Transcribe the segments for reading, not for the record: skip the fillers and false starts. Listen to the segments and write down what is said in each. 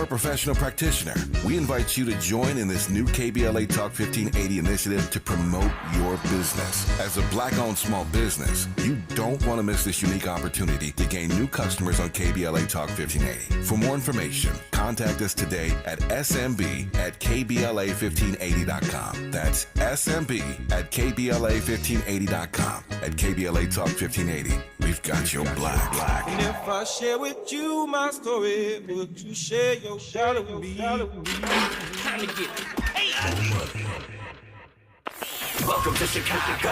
a professional practitioner, we invite you to join in this new KBLA Talk 1580 initiative to promote your business. As a Black-owned small business, you don't want to miss this unique opportunity to gain new customers on KBLA Talk 1580. For more information, contact us today at smb@kbla1580.com. That's smb@kbla1580.com. At KBLA Talk 1580, we've got your black. And if I share with you my story, would you share your shadow with me? Time to get it. Hey. Welcome to Chicago.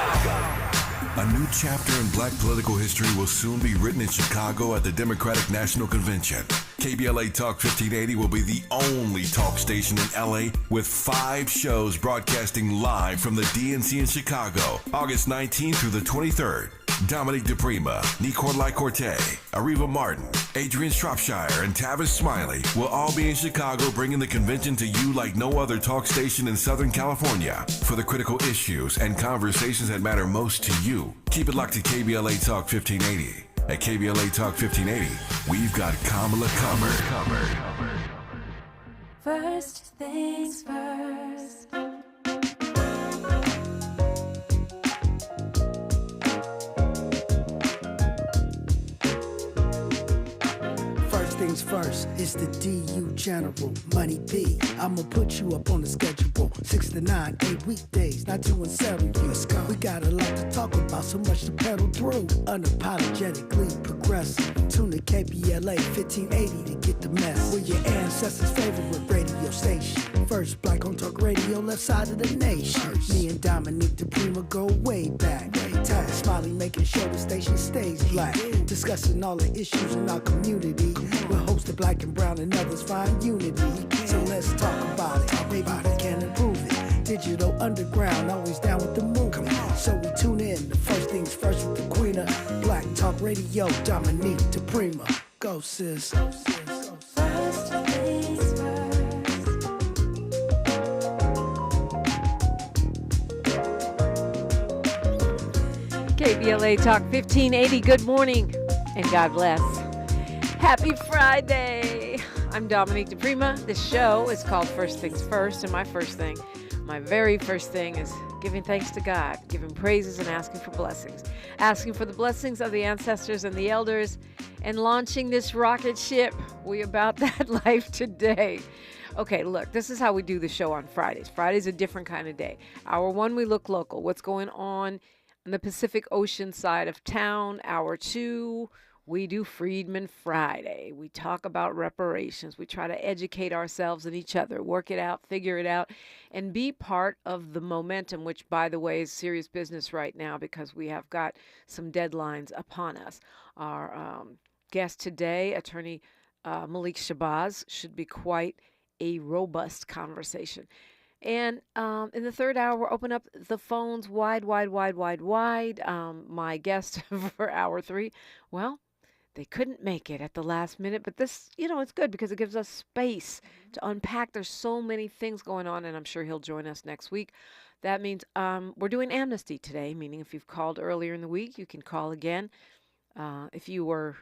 A new chapter in Black political history will soon be written in Chicago at the Democratic National Convention. KBLA Talk 1580 will be the only talk station in LA with 5 shows broadcasting live from the DNC in Chicago, August 19th through the 23rd. Dominique DiPrima, Nicolai Corte, Ariva Martin, Adrian Shropshire, and Tavis Smiley will all be in Chicago, bringing the convention to you like no other talk station in Southern California for the critical issues and conversations that matter most to you. Keep it locked to KBLA Talk 1580. At KBLA Talk 1580, we've got Kamala covered. First things first. Things first, it's the DU General, Money P. I'ma put you up on the schedule, 6 to 9, 8 weekdays, not 2 and 7. Let's go. We got a lot to talk about, so much to pedal through. Unapologetically progressive. Tune to KBLA 1580 to get the mess. We're your ancestors' favorite radio station. First Black on Talk Radio, left side of the nation. Me and Dominique DiPrima go way back. Time Smiley making sure the station stays black. Discussing all the issues in our community. We're hosted Black and Brown and others find unity. So let's talk about it. Maybe we can improve it. Digital underground, always down with the movement. So we tune in. The first things first with the queen of Black Talk Radio, Dominique DiPrima. Go sis. First things first. KBLA Talk 1580, good morning and God bless. Happy Friday. I'm Dominique DiPrima. This show is called First Things First, and my very first thing is giving thanks to God, giving praises and asking for blessings. Asking for the blessings of the ancestors and the elders, and launching this rocket ship. We about that life today. Okay, look, this is how we do the show on Fridays. Friday's a different kind of day. Hour 1, we look local. What's going on the Pacific Ocean side of town? Hour 2, we do Freedman Friday. We talk about reparations. We try to educate ourselves and each other, work it out, figure it out, and be part of the momentum, which, by the way, is serious business right now because we have got some deadlines upon us. Our guest today, Attorney Malik Shabazz, should be quite a robust conversation. And in the third hour, we'll open up the phones wide. My guest for hour 3, well, they couldn't make it at the last minute, but this, it's good because it gives us space to unpack. There's so many things going on, and I'm sure he'll join us next week. That means we're doing amnesty today, meaning if you've called earlier in the week, you can call again. If you were,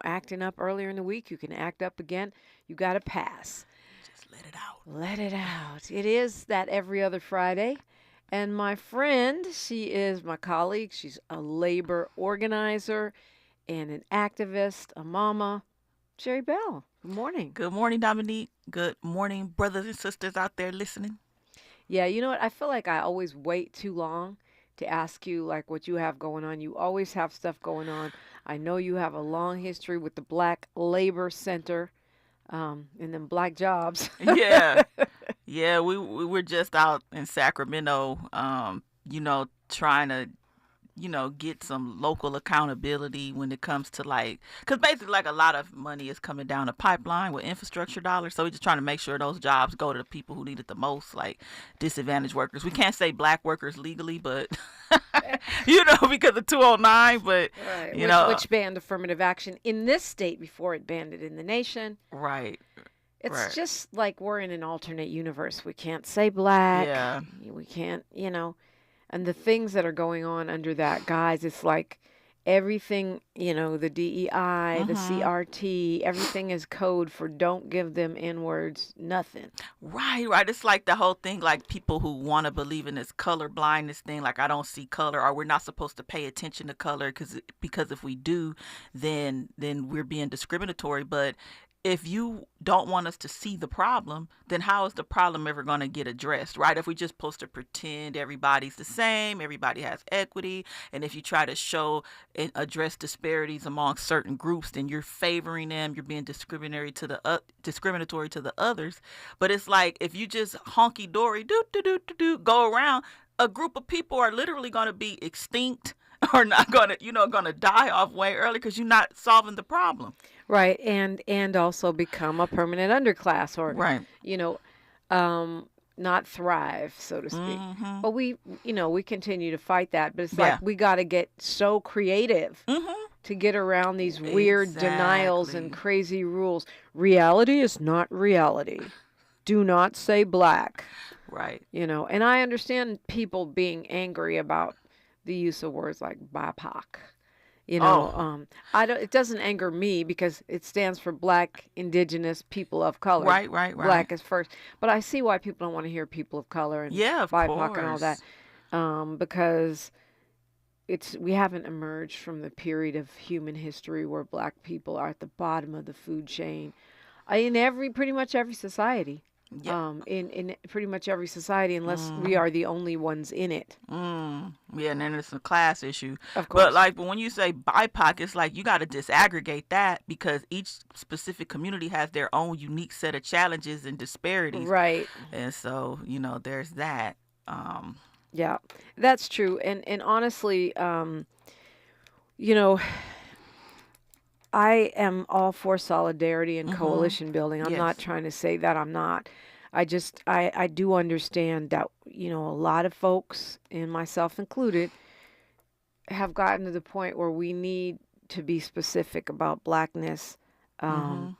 acting up earlier in the week, you can act up again. You got to pass. Just let it out. Let it out. It is that every other Friday. And my friend, she is my colleague. She's a labor organizer and an activist, a mama, Sherri Bell. Good morning. Good morning, Dominique. Good morning, brothers and sisters out there listening. Yeah, you know what? I feel like I always wait too long to ask you, like, what you have going on. You always have stuff going on. I know you have a long history with the Black Labor Center and then Black Jobs. Yeah. Yeah, we were just out in Sacramento, trying to, get some local accountability when it comes to because basically a lot of money is coming down the pipeline with infrastructure dollars. So we're just trying to make sure those jobs go to the people who need it the most, like disadvantaged workers. We can't say Black workers legally, but, because of 209, but, right. Which banned affirmative action in this state before it banned it in the nation. Right. It's just like we're in an alternate universe. We can't say Black. We can't, and the things that are going on under that guise, it's like everything, the DEI, the CRT, everything is code for don't give them N-words, nothing. Right. It's like the whole thing, like people who want to believe in this color blindness thing, like I don't see color, or we're not supposed to pay attention to color because if we do, then we're being discriminatory. But if you don't want us to see the problem, then how is the problem ever going to get addressed, right? If we just supposed to pretend everybody's the same, everybody has equity, and if you try to show and address disparities among certain groups, then you're favoring them, you're being discriminatory to the others. But it's like if you just honky-dory, go around, a group of people are literally going to be extinct or not going to, going to die off way early because you're not solving the problem. Right, and also become a permanent underclass, or not thrive, so to speak. But we continue to fight that. But it's like we got to get so creative to get around these weird denials and crazy rules. Reality is not reality. Do not say black. Right. And I understand people being angry about the use of words like BIPOC. It doesn't anger me because it stands for Black, Indigenous, People of Color. Right. Black is first. But I see why people don't want to hear people of color and BIPOC and all that. Because we haven't emerged from the period of human history where Black people are at the bottom of the food chain in pretty much every society. In pretty much every society, unless we are the only ones in it. Yeah, and then it's a class issue. Of course. But when you say BIPOC, it's like you got to disaggregate that because each specific community has their own unique set of challenges and disparities. Right. And so, there's that. Yeah, that's true. And honestly, I am all for solidarity and coalition building. I'm not trying to say that I'm not. I do understand that, a lot of folks, and myself included, have gotten to the point where we need to be specific about Blackness. And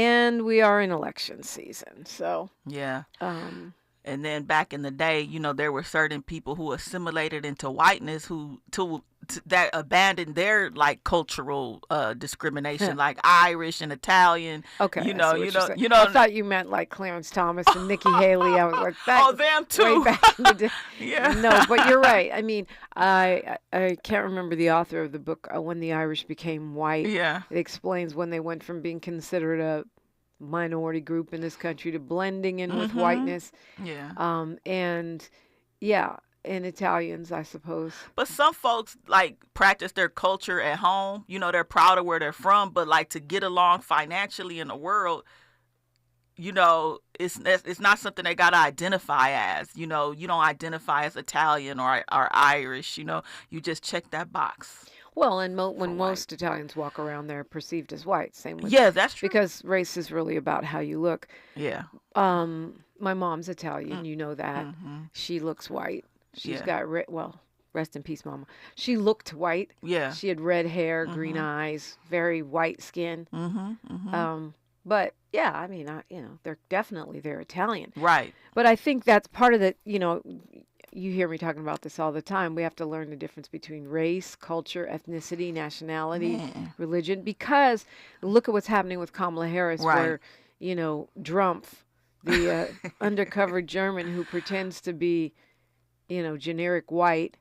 we are in election season. So, yeah. And then back in the day, there were certain people who assimilated into whiteness that abandoned their cultural discrimination, like Irish and Italian. Okay, I thought you meant like Clarence Thomas and Nikki Haley. I was like, that, them too. Way back in the day. Yeah. No, but you're right. I mean, I can't remember the author of the book, When the Irish Became White. Yeah. It explains when they went from being considered a minority group in this country to blending in with whiteness. Yeah. And Italians, I suppose. But some folks practice their culture at home. They're proud of where they're from, but to get along financially in the world, it's not something they gotta identify as. You don't identify as Italian or Irish. You just check that box. Well, and when most Italians walk around, they're perceived as white. Same with that's true. Because race is really about how you look. Yeah. My mom's Italian. You know that. She looks white. She's got rest in peace, Mama. She looked white. Yeah. She had red hair, green eyes, very white skin. But yeah, I mean, they're Italian. Right. But I think that's part of the, you hear me talking about this all the time. We have to learn the difference between race, culture, ethnicity, nationality, religion. Because look at what's happening with Kamala Harris, where, Drumpf, the undercover German who pretends to be, generic white,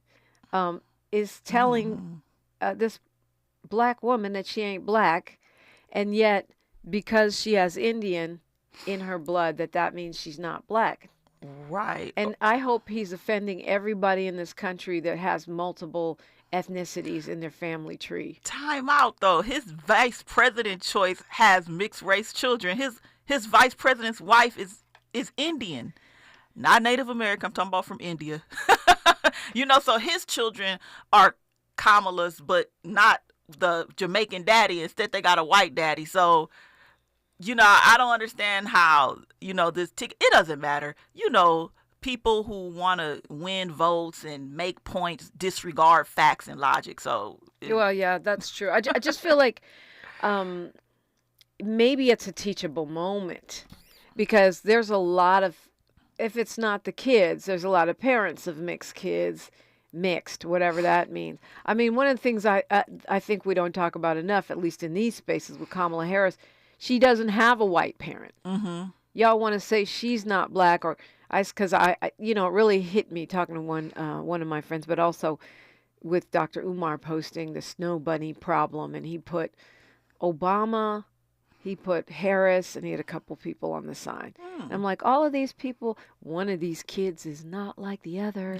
is telling this black woman that she ain't black, and yet because she has Indian in her blood, that means she's not black. Right. And I hope he's offending everybody in this country that has multiple ethnicities in their family tree. Time out, though. His vice president choice has mixed race children. His vice president's wife is Indian. Not Native American. I'm talking about from India. So his children are Kamala's, but not the Jamaican daddy. Instead, they got a white daddy. So, I don't understand how, this ticket, it doesn't matter. People who want to win votes and make points disregard facts and logic. So, well, yeah, that's true. I just feel like maybe it's a teachable moment because there's a lot of, if it's not the kids, there's a lot of parents of mixed kids mixed, whatever that means. I mean, one of the things I think we don't talk about enough, at least in these spaces with Kamala Harris, she doesn't have a white parent. Mm-hmm. Y'all want to say she's not black, or because I it really hit me talking to one of my friends, but also with Dr. Umar posting the snow bunny problem, and he put Obama, he put Harris, and he had a couple people on the side. I'm like, all of these people, one of these kids is not like the other.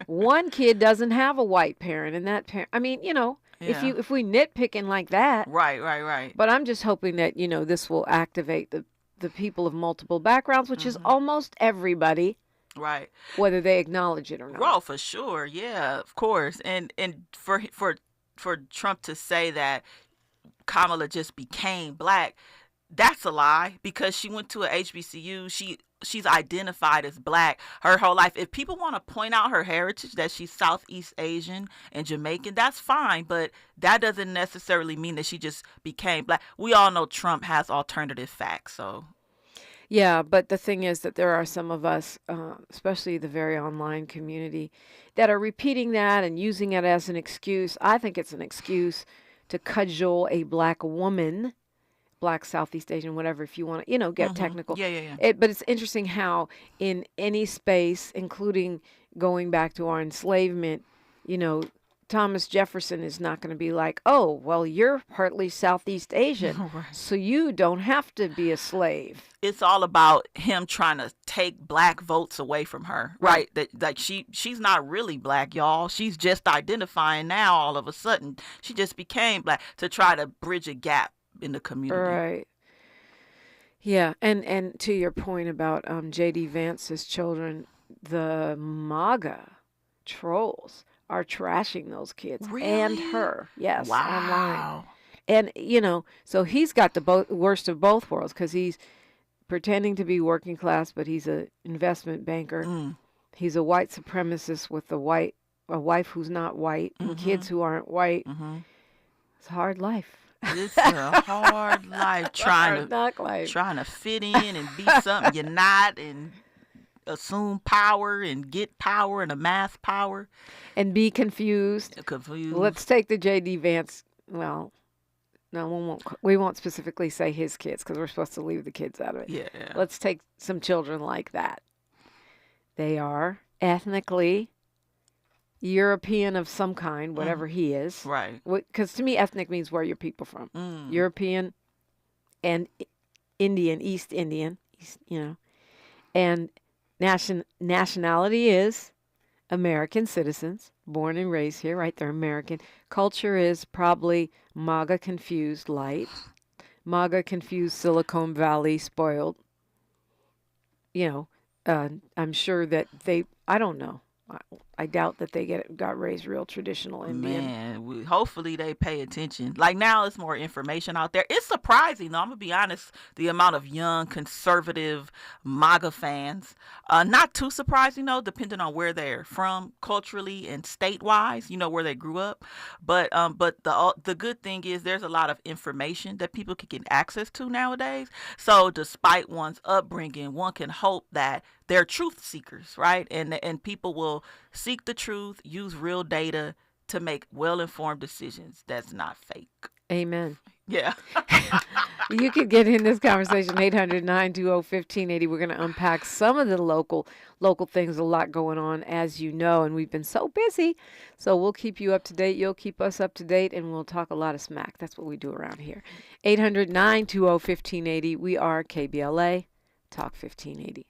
One kid doesn't have a white parent, and that parent, I mean, if we nitpicking like that. Right. But I'm just hoping that, this will activate the people of multiple backgrounds, which is almost everybody. Right. Whether they acknowledge it or not. Well, for sure. Yeah, of course. And for Trump to say that Kamala just became black, that's a lie, because she went to a HBCU. She's identified as black her whole life. If people want to point out her heritage, that she's Southeast Asian and Jamaican, that's fine, but that doesn't necessarily mean that she just became black. We all know Trump has alternative facts, so. Yeah, but the thing is that there are some of us, especially the very online community, that are repeating that and using it as an excuse. I think it's an excuse to cajole a black woman, black Southeast Asian, whatever, if you want to, get technical. Yeah. But it's interesting how in any space, including going back to our enslavement, Thomas Jefferson is not going to be like, oh, well, you're partly Southeast Asian, so you don't have to be a slave. It's all about him trying to take black votes away from her, right? That she's not really black, y'all. She's just identifying now all of a sudden. She just became black to try to bridge a gap in the community. Right. Yeah, and to your point about J.D. Vance's children, the MAGA trolls are trashing those kids and her. Yes, online. And, so he's got the worst of both worlds, because he's pretending to be working class, but he's an investment banker. He's a white supremacist with a wife who's not white and kids who aren't white. It's a hard life. It's a hard life trying to fit in and be something you're not, and assume power and get power and amass power. And be confused. Let's take the J.D. Vance. Well, no, we won't specifically say his kids, because we're supposed to leave the kids out of it. Yeah. Let's take some children like that. They are ethnically European of some kind, whatever he is. Right. Because to me, ethnic means where your people from. European and Indian, East Indian, and nationality is American citizens, born and raised here, right? They're American. Culture is probably MAGA confused light, MAGA confused Silicon Valley spoiled. I'm sure that I don't know. I doubt that they got raised real traditional Indian. Man, hopefully they pay attention. Like, now it's more information out there. It's surprising, though. I'm going to be honest, the amount of young, conservative MAGA fans. Not too surprising, though, depending on where they're from culturally and state-wise, where they grew up. But the good thing is there's a lot of information that people can get access to nowadays. So despite one's upbringing, one can hope that they're truth seekers, right? And people will seek the truth, use real data to make well-informed decisions that's not fake. Amen. Yeah. You could get in this conversation, 800-920-1580. We're going to unpack some of the local things, a lot going on, as you know, and we've been so busy. So we'll keep you up to date. You'll keep us up to date, and we'll talk a lot of smack. That's what we do around here. 800-920-1580. We are KBLA Talk 1580.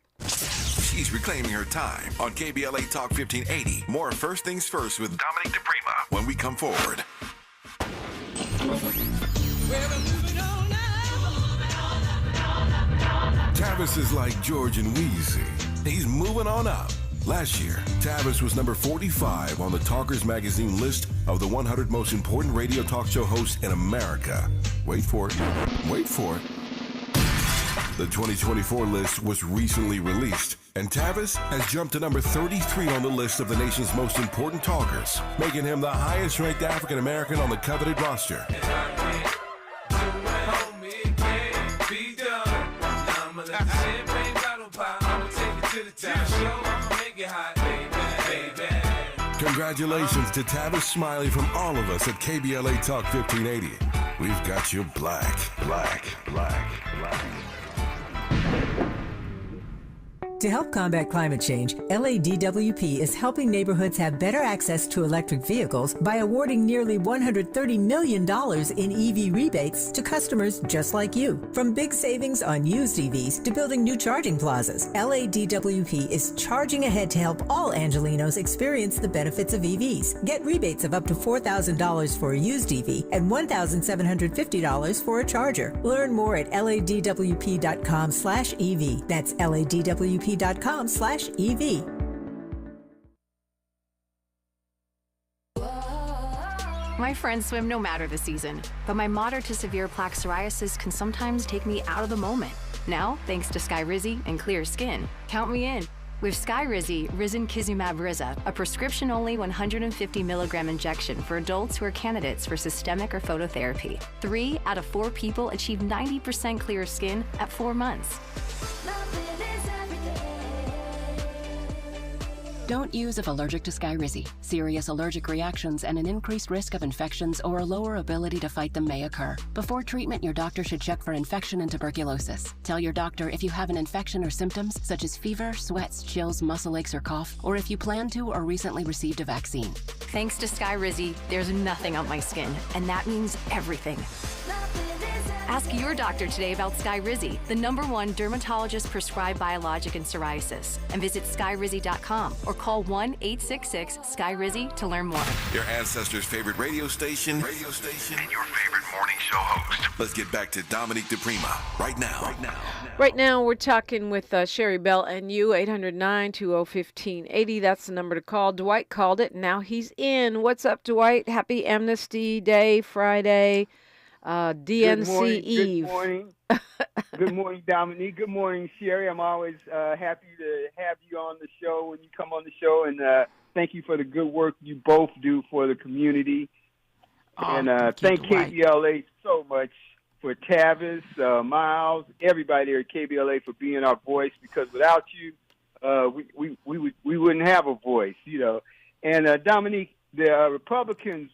She's reclaiming her time on KBLA Talk 1580. More First Things First with Dominique DiPrima when we come forward. Tavis is like George and Wheezy. He's moving on up. Last year, Tavis was number 45 on the Talkers magazine list of the 100 most important radio talk show hosts in America. Wait for it. The 2024 list was recently released, and Tavis has jumped to number 33 on the list of the nation's most important talkers, making him the highest-ranked African-American on the coveted roster. Congratulations to Tavis Smiley from all of us at KBLA Talk 1580. We've got you black. To help combat climate change, LADWP is helping neighborhoods have better access to electric vehicles by awarding nearly $130 million in EV rebates to customers just like you. From big savings on used EVs to building new charging plazas, LADWP is charging ahead to help all Angelinos experience the benefits of EVs. Get rebates of up to $4,000 for a used EV and $1,750 for a charger. Learn more at ladwp.com/EV. That's ladwp.com/EV. My friends swim no matter the season, but my moderate to severe plaque psoriasis can sometimes take me out of the moment. Now, thanks to Skyrizi and clear skin, count me in. With Skyrizi, Risankizumab Riza, a prescription-only 150 milligram injection for adults who are candidates for systemic or phototherapy. 3 out of 4 people achieve 90% clear skin at 4 months. Don't use if allergic to Skyrizi. Serious allergic reactions and an increased risk of infections or a lower ability to fight them may occur. Before treatment, your doctor should check for infection and tuberculosis. Tell your doctor if you have an infection or symptoms such as fever, sweats, chills, muscle aches, or cough, or if you plan to or recently received a vaccine. Thanks to Skyrizi, there's nothing on my skin, and that means everything. Ask your doctor today about Skyrizi, the #1 dermatologist prescribed biologic in psoriasis, and visit skyrizi.com or call 1-866-SKYRIZI to learn more. Your ancestors' favorite radio station, and your favorite morning show host. Let's get back to Dominique DiPrima right now. Right now, we're talking with Sherri Bell and you, 800-920-1580. That's the number to call. Dwight called it. Now he's in. What's up, Dwight? Happy Amnesty Day, Friday. DNC Eve. Good morning. Good morning, Dominique. Good morning, Sherri. I'm always happy to have you on the show when you come on the show, and thank you for the good work you both do for the community. And thank KBLA so much for Tavis, Miles, everybody there at KBLA for being our voice, because without you, we wouldn't have a voice, you know. And Dominique, the Republicans,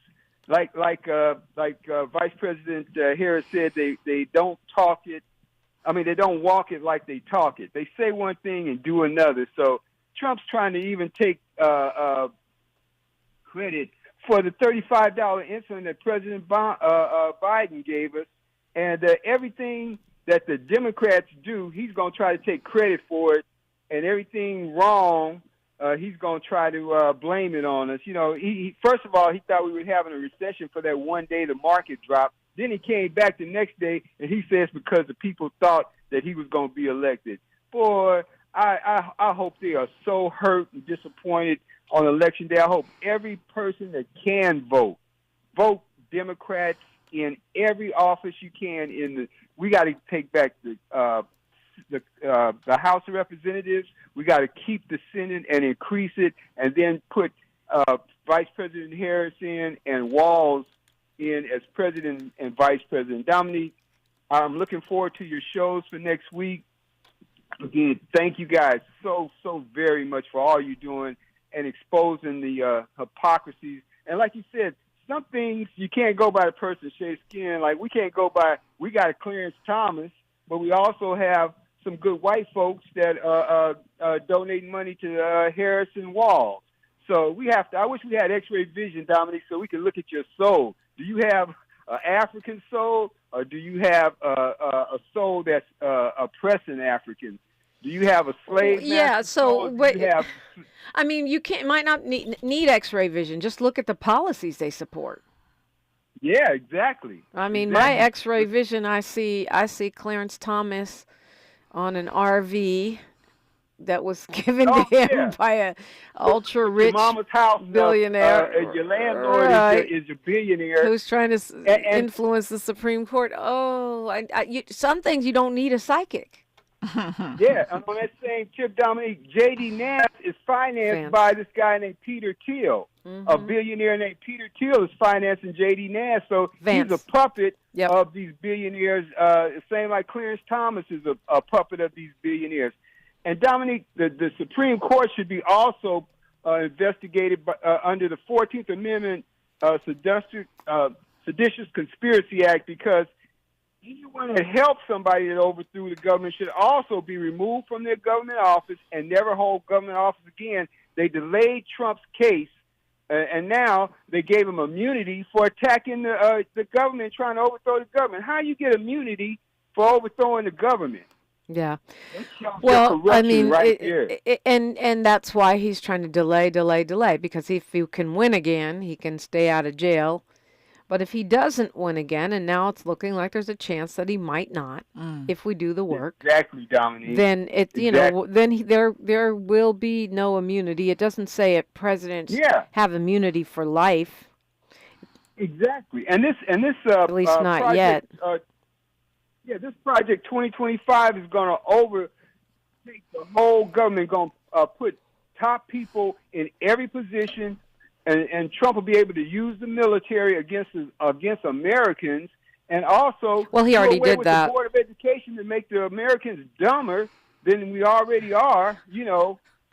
like Vice President Harris said, they don't talk it. I mean, they don't walk it like they talk it. They say one thing and do another. So Trump's trying to even take credit for the $35 insulin that President Biden gave us, and everything that the Democrats do, he's going to try to take credit for it, and everything wrong, he's going to try to blame it on us. You know, he first of all, he thought we were having a recession for that one day the market dropped. Then he came back the next day, and he says because the people thought that he was going to be elected. Boy, I hope they are so hurt and disappointed on Election Day. I hope every person that can vote Democrats in every office you can. We got to take back the House of Representatives. We got to keep the Senate and increase it, and then put Vice President Harris in and Walz in as President and Vice President. Dominique, I'm looking forward to your shows for next week. Again, thank you guys so very much for all you're doing and exposing the hypocrisies. And like you said, some things you can't go by the person's shade skin. Like we got a Clarence Thomas, but we also have some good white folks that donating money to Harris and Walz. So I wish we had X-ray vision, Dominique, so we can look at your soul. Do you have an African soul, or do you have a soul that's oppressing Africans? Do you have a slave? Yeah. So, I mean, you might not need X-ray vision. Just look at the policies they support. Yeah, exactly. I mean, my X-ray vision, I see Clarence Thomas on an RV that was given to him by a ultra-rich billionaire. Your landlord is a billionaire. Who's trying to influence the Supreme Court. Oh, some things you don't need a psychic. Yeah, and on that same tip, Dominique, J.D. Nass is financed by this guy named Peter Thiel. Mm-hmm. A billionaire named Peter Thiel is financing J.D. Nass, so he's a puppet of these billionaires. Same like Clarence Thomas is a puppet of these billionaires. And Dominique, the Supreme Court should be also investigated under the 14th Amendment Seditious Conspiracy Act, because anyone that helps somebody that overthrew the government should also be removed from their government office and never hold government office again. They delayed Trump's case, and now they gave him immunity for attacking the government, trying to overthrow the government. How you get immunity for overthrowing the government? Yeah. Well, I mean, right and that's why he's trying to delay, because if he can win again, he can stay out of jail. But if he doesn't win again, and now it's looking like there's a chance that he might not, if we do the work. Exactly, Dominique. Then there will be no immunity. It doesn't say it presidents have immunity for life. Exactly, and this at least not project, yet. This project 2025 is going to overtake the whole government. Going to put top people in every position. And Trump will be able to use the military against Americans, and also he already did that. The Board of Education to make the Americans dumber than we already are.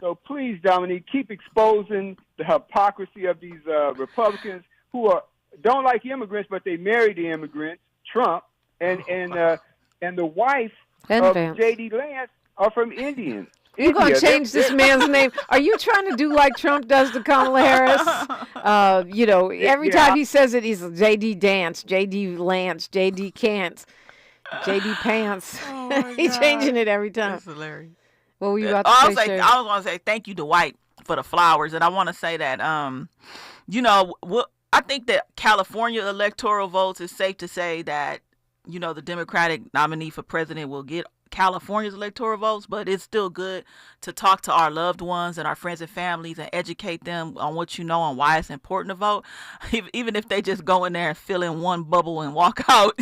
So please, Dominique, keep exposing the hypocrisy of these Republicans who don't like immigrants, but they marry the immigrants. Trump and the wife of J.D. Lance are from India. You're going to change this man's name. Are you trying to do like Trump does to Kamala Harris? Every time he says it, he's J.D. Dance, J.D. Lance, J.D. Cants, J.D. Pants. He's changing it every time. That's hilarious. What were you about to say, I was going to say thank you to White for the flowers. And I want to say that, I think that California electoral votes, is safe to say that, the Democratic nominee for president will get California's electoral votes, but it's still good to talk to our loved ones and our friends and families and educate them on what on why it's important to vote, even if they just go in there and fill in one bubble and walk out,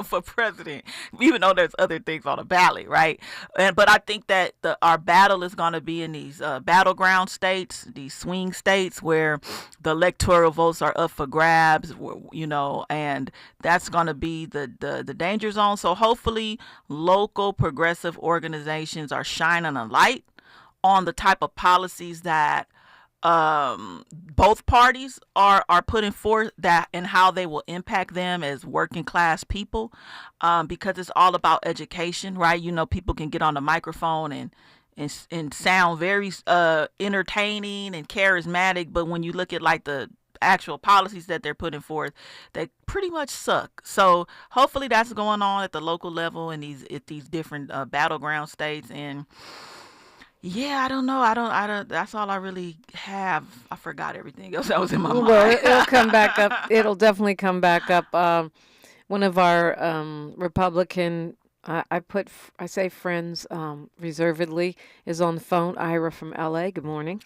for president, even though there's other things on the ballot, right? But I think that our battle is going to be in these battleground states, these swing states where the electoral votes are up for grabs, and that's going to be the danger zone. So hopefully local progressive organizations are shining a light on the type of policies that both parties are putting forth, that and how they will impact them as working class people, because it's all about education, right? People can get on the microphone and sound very entertaining and charismatic, but when you look at like the actual policies that they're putting forth, they pretty much suck. So hopefully that's going on at the local level in these different battleground states. And I don't know. I don't. That's all I really have. I forgot everything else that was in my mind. Well, it'll come back up. It'll definitely come back up. One of our Republican, I say friends reservedly, is on the phone. Ira from LA. Good morning.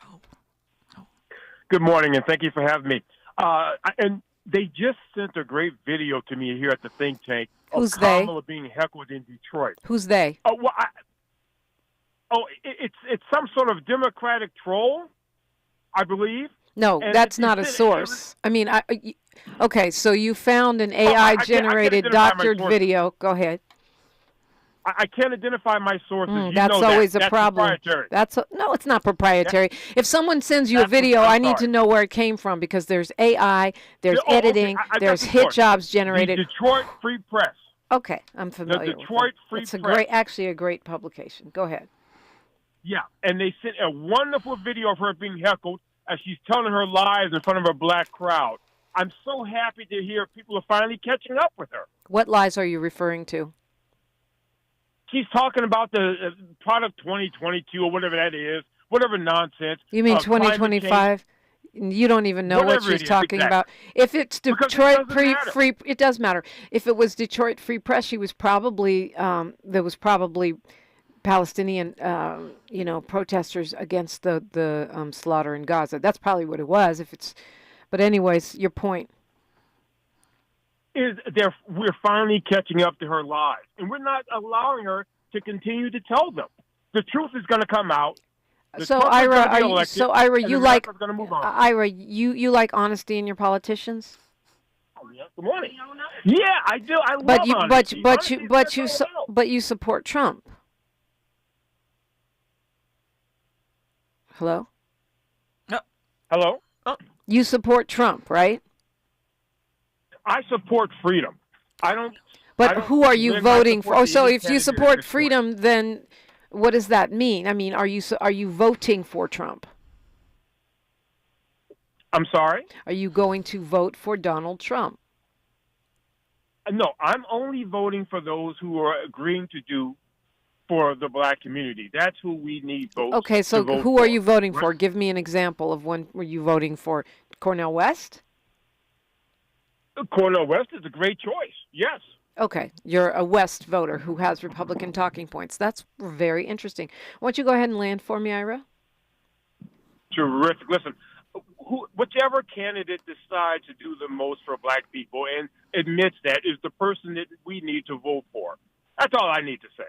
Good morning, and thank you for having me. And they just sent a great video to me here at the think tank of Kamala being heckled in Detroit. Who's they? It's some sort of Democratic troll, I believe. No, and that's not a source. Okay, so you found an AI-generated doctored video. Go ahead. I can't identify my sources. That's always a problem. No, it's not proprietary. If someone sends you a video, I need to know where it came from, because there's AI, there's editing, there's hit jobs generated. The Detroit Free Press. Okay, I'm familiar. The Detroit Free Press. It's a great publication. Go ahead. Yeah, and they sent a wonderful video of her being heckled as she's telling her lies in front of a black crowd. I'm so happy to hear people are finally catching up with her. What lies are you referring to? She's talking about the product 2022 or whatever that is, whatever nonsense. You mean 2025? You don't even know what she's talking about. If it's Detroit Free, it does matter. If it was Detroit Free Press, she was probably there was probably Palestinian protesters against the slaughter in Gaza. That's probably what it was. But anyways, your point. We're finally catching up to her lies, and we're not allowing her to continue to tell them. The truth is going to come out. So Ira, you like honesty in your politicians? Oh, yeah. Good morning. Yeah, I do. I love honesty. But you support Trump. Hello? Hello? You support Trump, right? I support freedom. But who are you voting for? Oh, so if you support freedom, then what does that mean? I mean, are you voting for Trump? I'm sorry? Are you going to vote for Donald Trump? No, I'm only voting for those who are agreeing to do for the black community. That's who we need votes. Okay, so who are you voting for? Give me an example of when were you voting for. Cornel West? Cornel West is a great choice, yes. Okay, you're a West voter who has Republican talking points. That's very interesting. Why don't you go ahead and land for me, Ira? Terrific. Listen, whichever candidate decides to do the most for black people and admits that is the person that we need to vote for. That's all I need to say.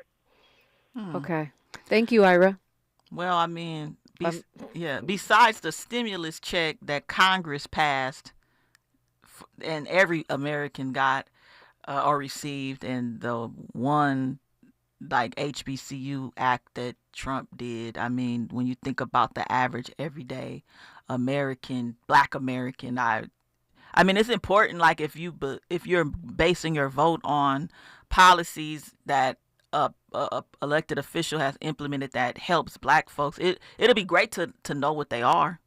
Okay. Thank you, Ira. Well, I mean, besides the stimulus check that Congress passed and every American got or received, and the one like HBCU act that Trump did, I mean, when you think about the average everyday American, black American, I mean, it's important. Like if you're basing your vote on policies that a elected official has implemented that helps black folks, it'll be great to know what they are.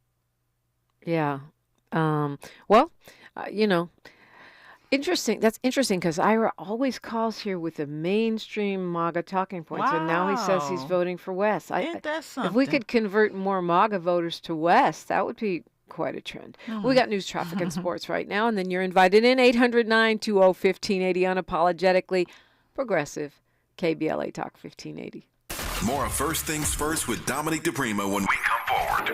Yeah. Interesting. That's interesting because Ira always calls here with the mainstream MAGA talking points, and now he says he's voting for West. Ain't that something? If we could convert more MAGA voters to West, that would be quite a trend. We got news, traffic, and sports right now, and then you're invited in 800-920-1580 unapologetically progressive. KBLA Talk 1580. More of First Things First with Dominique DiPrima when we come forward.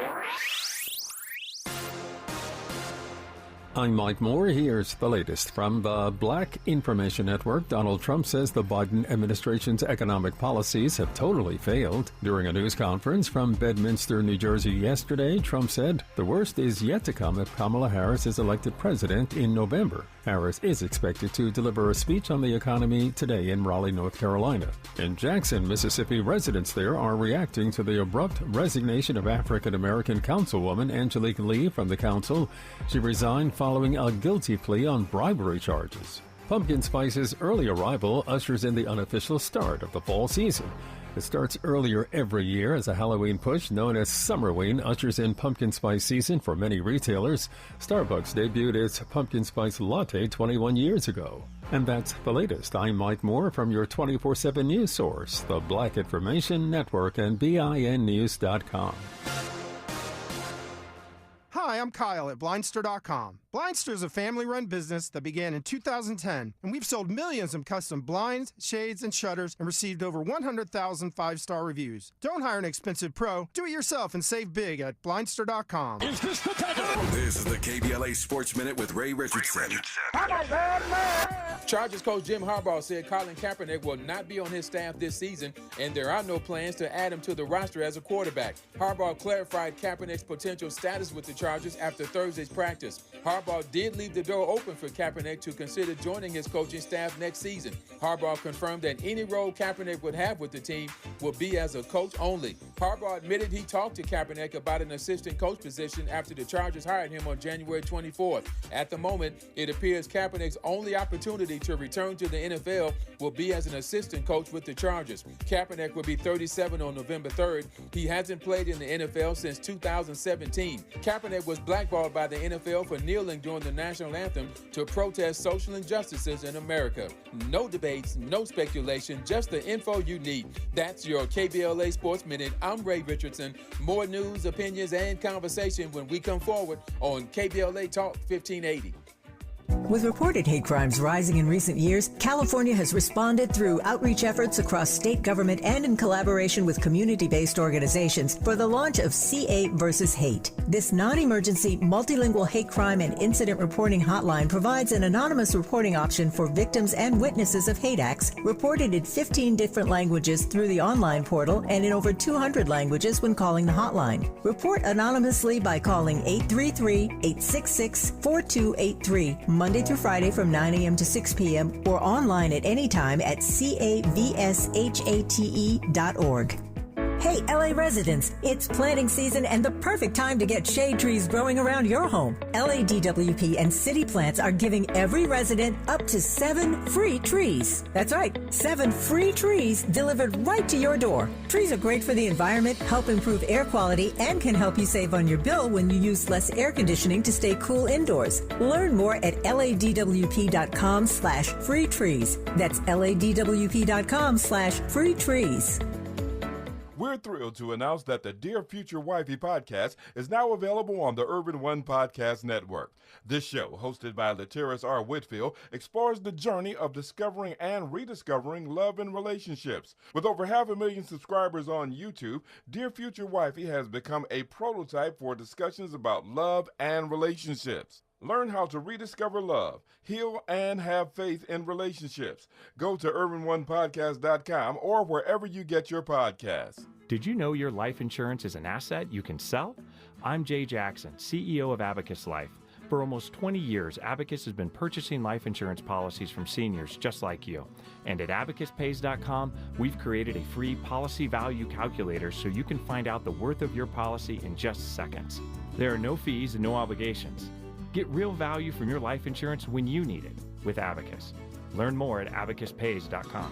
I'm Mike Moore. Here's the latest from the Black Information Network. Donald Trump says the Biden administration's economic policies have totally failed. During a news conference from Bedminster, New Jersey yesterday, Trump said the worst is yet to come if Kamala Harris is elected president in November. Harris is expected to deliver a speech on the economy today in Raleigh, North Carolina. In Jackson, Mississippi, residents there are reacting to the abrupt resignation of African-American councilwoman Angelique Lee from the council. She resigned following a guilty plea on bribery charges. Pumpkin spice's early arrival ushers in the unofficial start of the fall season. It starts earlier every year as a Halloween push known as Summerween ushers in pumpkin spice season for many retailers. Starbucks debuted its pumpkin spice latte 21 years ago. And that's the latest. I'm Mike Moore from your 24/7 news source, the Black Information Network and BINnews.com. Hi, I'm Kyle at Blindster.com. Blindster is a family-run business that began in 2010, and we've sold millions of custom blinds, shades, and shutters and received over 100,000 five-star reviews. Don't hire an expensive pro. Do it yourself and save big at Blindster.com. This is the KBLA Sports Minute with Ray Richardson. Chargers coach Jim Harbaugh said Colin Kaepernick will not be on his staff this season, and there are no plans to add him to the roster as a quarterback. Harbaugh clarified Kaepernick's potential status with the Chargers after Thursday's practice. Harbaugh did leave the door open for Kaepernick to consider joining his coaching staff next season. Harbaugh confirmed that any role Kaepernick would have with the team will be as a coach only. Harbaugh admitted he talked to Kaepernick about an assistant coach position after the Chargers hired him on January 24th. At the moment, it appears Kaepernick's only opportunity to return to the NFL will be as an assistant coach with the Chargers. Kaepernick will be 37 on November 3rd. He hasn't played in the NFL since 2017. Kaepernick was blackballed by the NFL for kneeling during the national anthem to protest social injustices in America. No debates, no speculation, just the info you need. That's your KBLA Sports Minute. I'm Ray Richardson. More news, opinions, and conversation when we come forward on KBLA Talk 1580. With reported hate crimes rising in recent years, California has responded through outreach efforts across state government and in collaboration with community-based organizations for the launch of CA versus Hate. This non-emergency, multilingual hate crime and incident reporting hotline provides an anonymous reporting option for victims and witnesses of hate acts reported in 15 different languages through the online portal and in over 200 languages when calling the hotline. Report anonymously by calling 833-866-4283. Monday through Friday from 9 a.m. to 6 p.m. or online at any time at cavshate.org. Hey, LA residents, it's planting season and the perfect time to get shade trees growing around your home. LADWP and City Plants are giving every resident up to 7 free trees. That's right, 7 free trees delivered right to your door. Trees are great for the environment, help improve air quality, and can help you save on your bill when you use less air conditioning to stay cool indoors. Learn more at ladwp.com/free trees. That's ladwp.com/free trees. We're thrilled to announce that the Dear Future Wifey podcast is now available on the Urban One Podcast Network. This show, hosted by Latiris R. Whitfield, explores the journey of discovering and rediscovering love and relationships. With over 500,000 subscribers on YouTube, Dear Future Wifey has become a prototype for discussions about love and relationships. Learn how to rediscover love, heal, and have faith in relationships. Go to urbanonepodcast.com or wherever you get your podcasts. Did you know your life insurance is an asset you can sell? I'm Jay Jackson, CEO of Abacus Life. For almost 20 years, Abacus has been purchasing life insurance policies from seniors just like you. And at abacuspays.com, we've created a free policy value calculator so you can find out the worth of your policy in just seconds. There are no fees and no obligations. Get real value from your life insurance when you need it with Abacus. Learn more at abacuspays.com.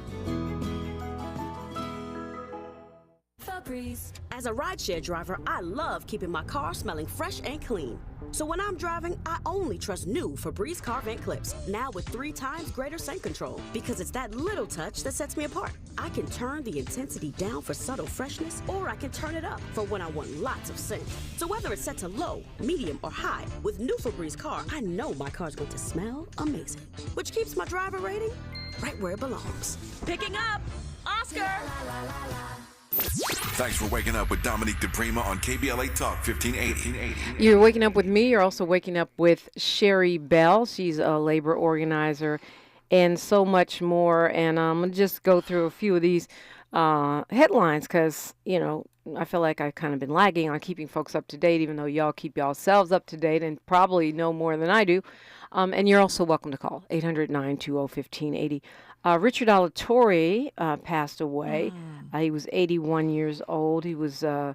As a rideshare driver, I love keeping my car smelling fresh and clean. So when I'm driving, I only trust new Febreze car vent clips, now with 3 times greater scent control, because it's that little touch that sets me apart. I can turn the intensity down for subtle freshness, or I can turn it up for when I want lots of scent. So whether it's set to low, medium, or high, with new Febreze car, I know my car's going to smell amazing, which keeps my driver rating right where it belongs. Picking up, Oscar! Thanks for waking up with Dominique DiPrima on KBLA Talk 1580. You're waking up with me. You're also waking up with Sherri Bell. She's a labor organizer and so much more. And I'm going to just go through a few of these headlines because, I feel like I've kind of been lagging on keeping folks up to date, even though y'all keep yourselves up to date and probably know more than I do. And you're also welcome to call 800-920-1580. Richard Alatorre passed away. He was 81 years old. He was, a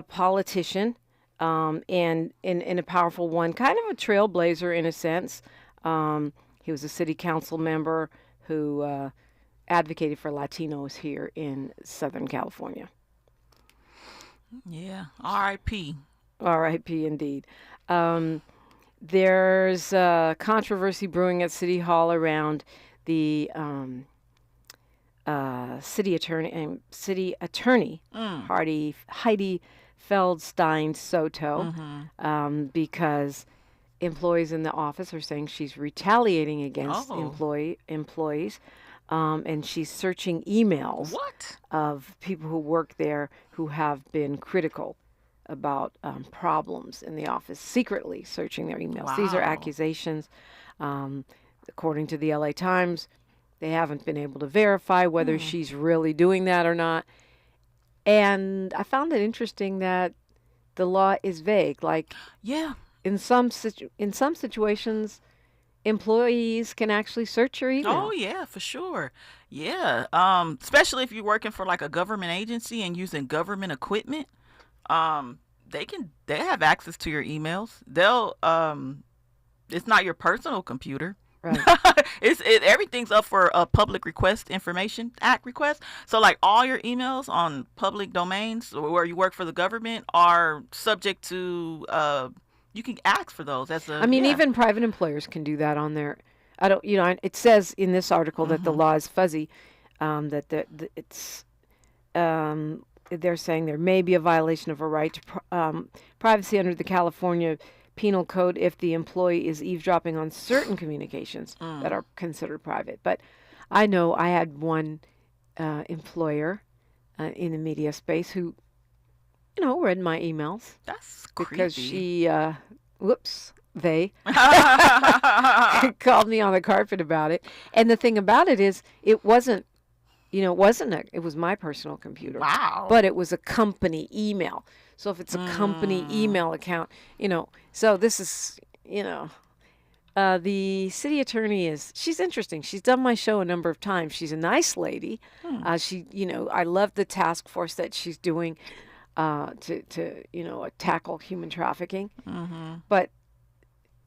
politician and a powerful one, kind of a trailblazer in a sense. He was a city council member who advocated for Latinos here in Southern California. Yeah, R.I.P. R.I.P. indeed. There's controversy brewing at City Hall around the city attorney Heidi Feldstein Soto, because employees in the office are saying she's retaliating against employees, and she's searching emails of people who work there who have been critical about problems in the office, secretly searching their emails. Wow. These are accusations. According to the LA Times, they haven't been able to verify whether she's really doing that or not. And I found it interesting that the law is vague. Like, in some situations, employees can actually search your email. Oh, yeah, for sure. Yeah. Especially if you're working for like a government agency and using government equipment. They have access to your emails. It's not your personal computer. Right. Everything's up for a Public Request Information Act request. So like all your emails on public domains where you work for the government are subject to, you can ask for those. Even private employers can do that on their, it says in this article that the law is fuzzy, they're saying there may be a violation of a right to privacy under the California Penal Code if the employee is eavesdropping on certain communications that are considered private. But I know I had one employer in the media space who, read my emails. That's because creepy. They called me on the carpet about it. And the thing about it is, it wasn't. It was my personal computer. Wow. But it was a company email. So if it's a company email account, so this is, the city attorney she's interesting. She's done my show a number of times. She's a nice lady. I love the task force that she's doing to tackle human trafficking. But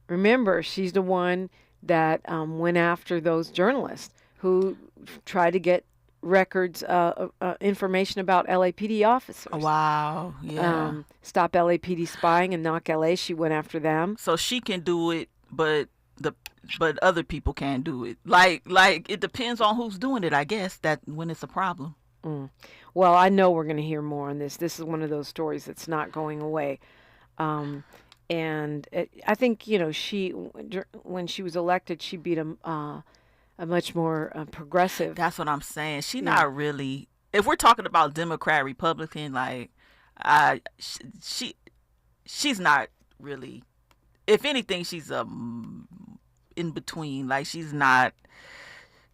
remember, she's the one that went after those journalists who tried to get records, information about LAPD officers. Wow. Yeah. Stop LAPD spying and knock LA. She went after them. So she can do it, but other people can't do it. Like it depends on who's doing it, I guess, that when it's a problem. Well, I know we're going to hear more on this. This is one of those stories that's not going away. And I think, when she was elected, she beat a much more progressive. That's what I'm saying. She's not really. If we're talking about Democrat, Republican, she's not really. If anything, she's in between. Like she's not.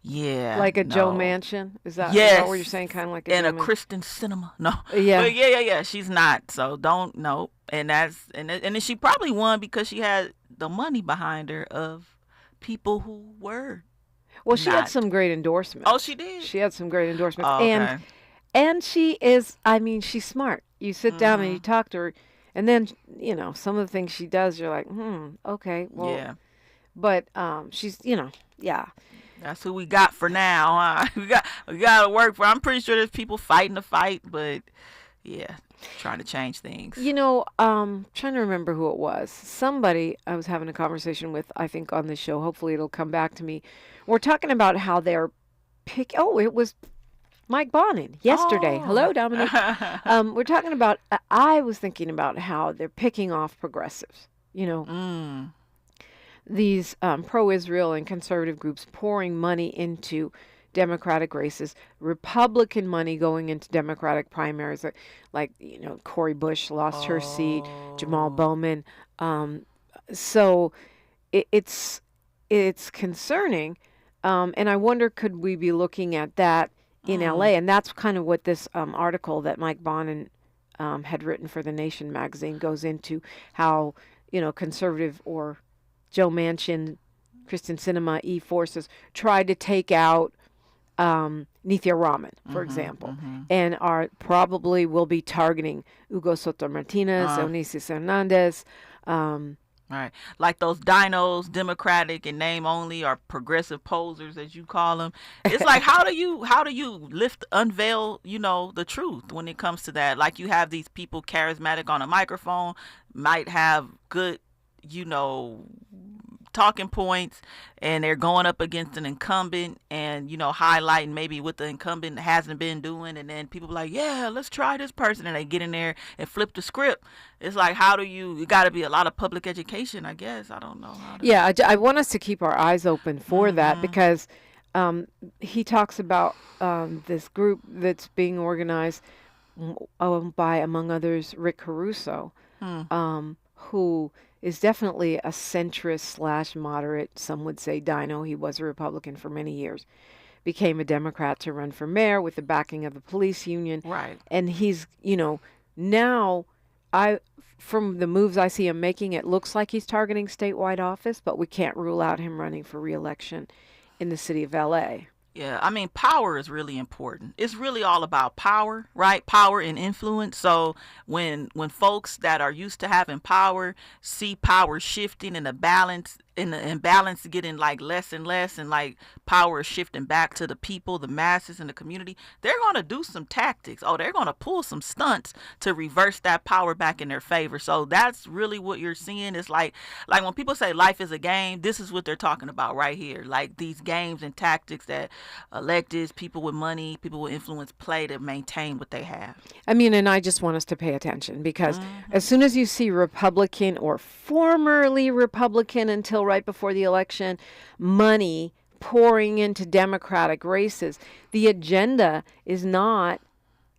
Yeah. Like a Joe Manchin? Is that what you're saying? Kind of like a Kristen Sinema? No. Yeah. But yeah. She's not. So don't know. And then she probably won because she had the money behind her of people who were. Well, she had some great endorsements. Oh, she did? She had some great endorsements. Oh, okay. And she is, she's smart. You sit down and you talk to her, and then, some of the things she does, you're like, okay, well. Yeah. But she's, yeah. That's who we got for now, huh? We got to work for. I'm pretty sure there's people fighting the fight, but yeah, trying to change things. Trying to remember who it was. Somebody I was having a conversation with, I think, on the show. Hopefully it'll come back to me. We're talking about how they're it was Mike Bonin yesterday. Oh. Hello, Dominique. We're talking about, I was thinking about how they're picking off progressives, These pro-Israel and conservative groups pouring money into Democratic races, Republican money going into Democratic primaries, like Cori Bush lost her seat, Jamal Bowman. So it's concerning, and I wonder, could we be looking at that in LA? And that's kind of what this article that Mike Bonin had written for The Nation magazine goes into, how conservative or Joe Manchin, Kristen Sinema, forces tried to take out Nithya Raman, for example, and probably will be targeting Hugo Soto Martinez, Onesimus Hernandez. Right. Like those DINOS, Democratic and name only, or progressive posers, as you call them. It's like, how do you unveil, the truth when it comes to that? Like, you have these people charismatic on a microphone, might have good, talking points, and they're going up against an incumbent and, highlighting maybe what the incumbent hasn't been doing. And then people be like, yeah, let's try this person. And they get in there and flip the script. It's like, you got to be a lot of public education, I guess. I don't know. I want us to keep our eyes open for that, because he talks about this group that's being organized by, among others, Rick Caruso, who is definitely a centrist / moderate, some would say Dino. He was a Republican for many years. Became a Democrat to run for mayor with the backing of the police union. Right. And he's, now from the moves I see him making, it looks like he's targeting statewide office, but we can't rule out him running for re-election in the city of LA. Yeah, I mean, power is really important. It's really all about power, right? Power and influence. So when folks that are used to having power see power shifting and the imbalance getting like less and less, and like power is shifting back to the people, the masses, and the community, they're going to do some tactics. They're going to pull some stunts to reverse that power back in their favor. So that's really what you're seeing. It's like when people say life is a game, this is what they're talking about right here. Like these games and tactics that electeds, people with money, people with influence play to maintain what they have. I mean, and I just want us to pay attention, because as soon as you see Republican or formerly Republican until right before the election money pouring into Democratic races, the agenda is not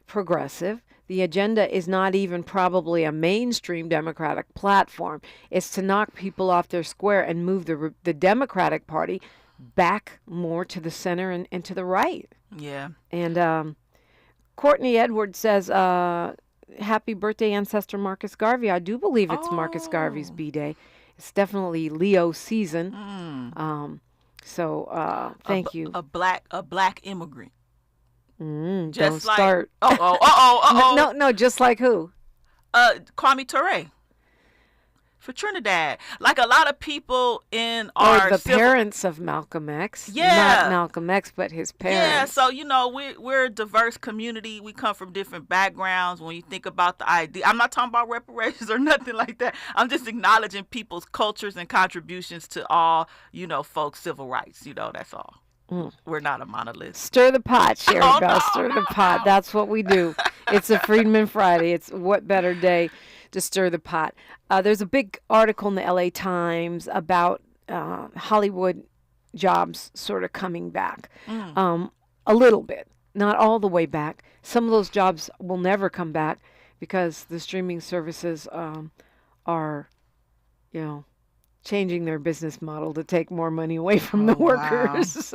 progressive. The agenda is not even probably a mainstream Democratic platform. It's to knock people off their square and move the Democratic Party back more to the center and to the right. Yeah. And Courtney Edwards says, happy birthday, ancestor Marcus Garvey. I do believe it's Marcus Garvey's B-Day. It's definitely Leo season. Thank you. A black immigrant. Don't Just like start. No, just like who? Kwame Ture. For Trinidad, like a lot of people in our the parents of Malcolm X. Yeah, not Malcolm X, but his parents. Yeah, so we're a diverse community. We come from different backgrounds. When you think about the idea, I'm not talking about reparations or nothing like that. I'm just acknowledging people's cultures and contributions to all folks' civil rights. That's all. We're not a monolith. Stir the pot, Sherri Bell. Stir the pot. That's what we do. It's a Freedman Friday. It's what better day to stir the pot. There's a big article in the LA Times about Hollywood jobs sort of coming back. A little bit, not all the way back. Some of those jobs will never come back because the streaming services are, changing their business model to take more money away from the workers.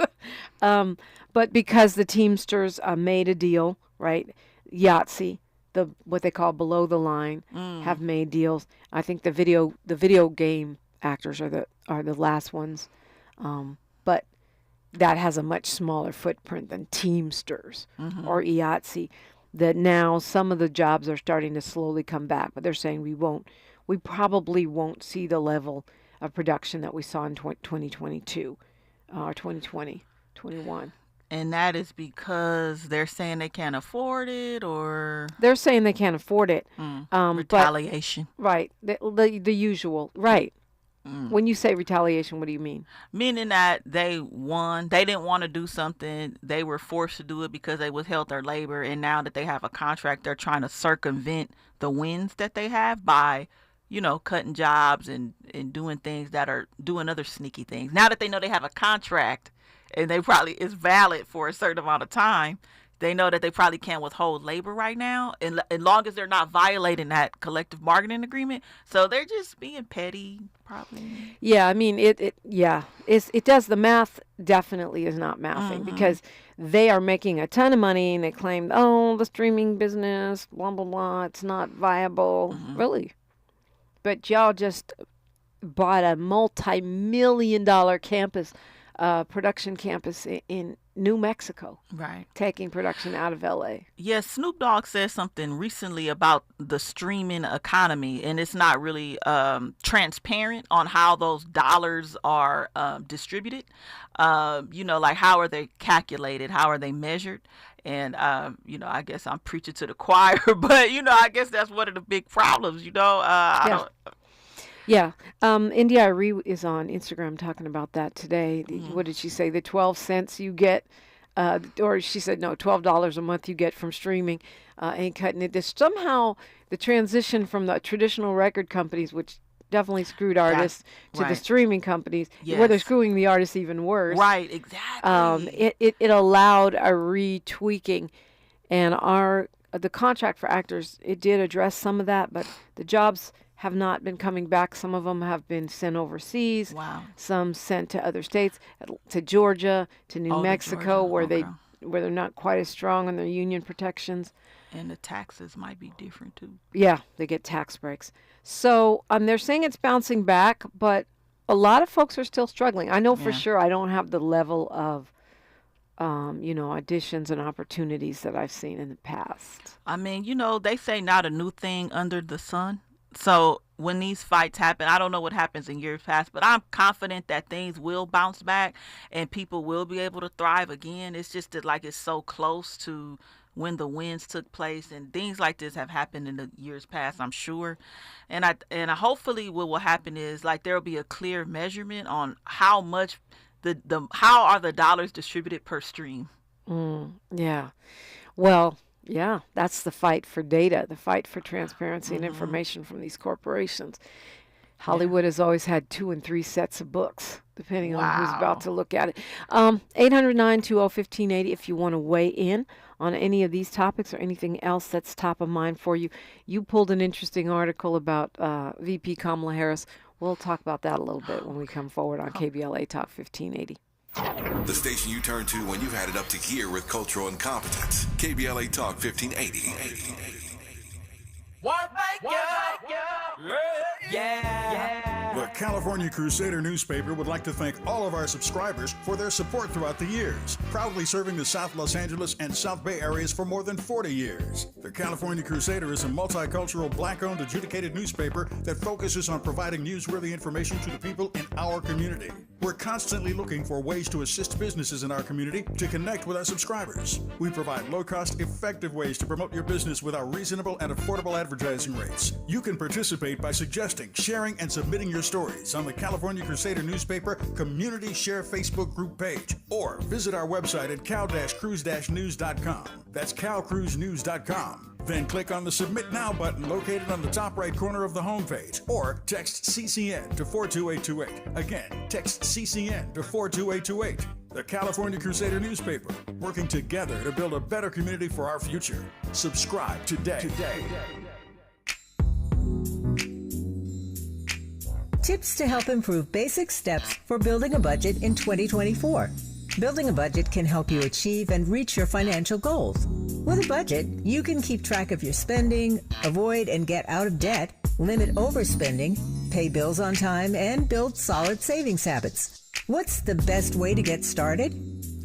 But because the Teamsters made a deal, right? Yahtzee, what they call below the line, have made deals. I think the video game actors are the last ones, but that has a much smaller footprint than Teamsters or Yahtzee. That now some of the jobs are starting to slowly come back, but they're saying we probably won't see the level of production that we saw in 2022 or 2020, 21. And that is because they're saying they can't afford it, or they're saying they can't afford it. Retaliation, right? The usual, right? When you say retaliation, what do you mean? Meaning that they won, they didn't want to do something, they were forced to do it because they withheld their labor, and now that they have a contract, they're trying to circumvent the wins that they have by cutting jobs and doing things that are doing other sneaky things. Now that they know they have a contract and it's valid for a certain amount of time, they know that they probably can't withhold labor right now, and as long as they're not violating that collective bargaining agreement. So they're just being petty, probably. Yeah, I mean, it does. The math definitely is not mathing because they are making a ton of money and they claim, the streaming business, blah, blah, blah, it's not viable. Really? But y'all just bought a multi-million-dollar campus, production campus in New Mexico. Right. Taking production out of LA. Yeah, Snoop Dogg said something recently about the streaming economy, and it's not really transparent on how those dollars are distributed. Like how are they calculated? How are they measured? And, I guess I'm preaching to the choir, but, I guess that's one of the big problems, Yeah. India Arie is on Instagram talking about that today. What did she say? The 12 cents you get, or she said, no, $12 a month you get from streaming ain't cutting it. Somehow the transition from the traditional record companies, which definitely screwed artists, to the streaming companies, where they're screwing the artists even worse. Right, exactly. It allowed a retweaking, and the contract for actors, it did address some of that, but the jobs have not been coming back. Some of them have been sent overseas. Wow. Some sent to other states, to Georgia, to New Mexico, where they're not quite as strong on their union protections. And the taxes might be different too. Yeah, they get tax breaks. So they're saying it's bouncing back, but a lot of folks are still struggling. I know for sure I don't have the level of, auditions and opportunities that I've seen in the past. I mean, they say not a new thing under the sun. So when these fights happen, I don't know what happens in years past, but I'm confident that things will bounce back and people will be able to thrive again. It's just that it's so close to when the wins took place, and things like this have happened in the years past, I'm sure. And I hopefully what will happen is there'll be a clear measurement on how much how are the dollars distributed per stream. Yeah. Well, yeah, that's the fight for data, the fight for transparency and information from these corporations. Hollywood has always had 2 and 3 sets of books, depending on who's about to look at it. 800-920-1580 if you want to weigh in on any of these topics or anything else that's top of mind for you. You pulled an interesting article about VP Kamala Harris. We'll talk about that a little bit when we come forward on KBLA Talk 1580. The station you turn to when you've had it up to here with cultural incompetence. KBLA Talk 1580. What make you? Yeah. Where California Crusader newspaper would like to thank all of our subscribers for their support throughout the years, proudly serving the South Los Angeles and South Bay areas for more than 40 years. The California Crusader is a multicultural, black-owned, adjudicated newspaper that focuses on providing newsworthy information to the people in our community. We're constantly looking for ways to assist businesses in our community to connect with our subscribers. We provide low-cost, effective ways to promote your business with our reasonable and affordable advertising rates. You can participate by suggesting, sharing, and submitting your stories on the California Crusader newspaper Community Share Facebook group page, or visit our website at cal-cruise-news.com. That's calcruisenews.com. Then click on the Submit Now button located on the top right corner of the homepage, or text CCN to 42828. Again, text CCN to 42828. The California Crusader newspaper, working together to build a better community for our future. Subscribe today. Tips to help improve basic steps for building a budget in 2024. Building a budget can help you achieve and reach your financial goals. With a budget, you can keep track of your spending, avoid and get out of debt, limit overspending, pay bills on time, and build solid savings habits. What's the best way to get started?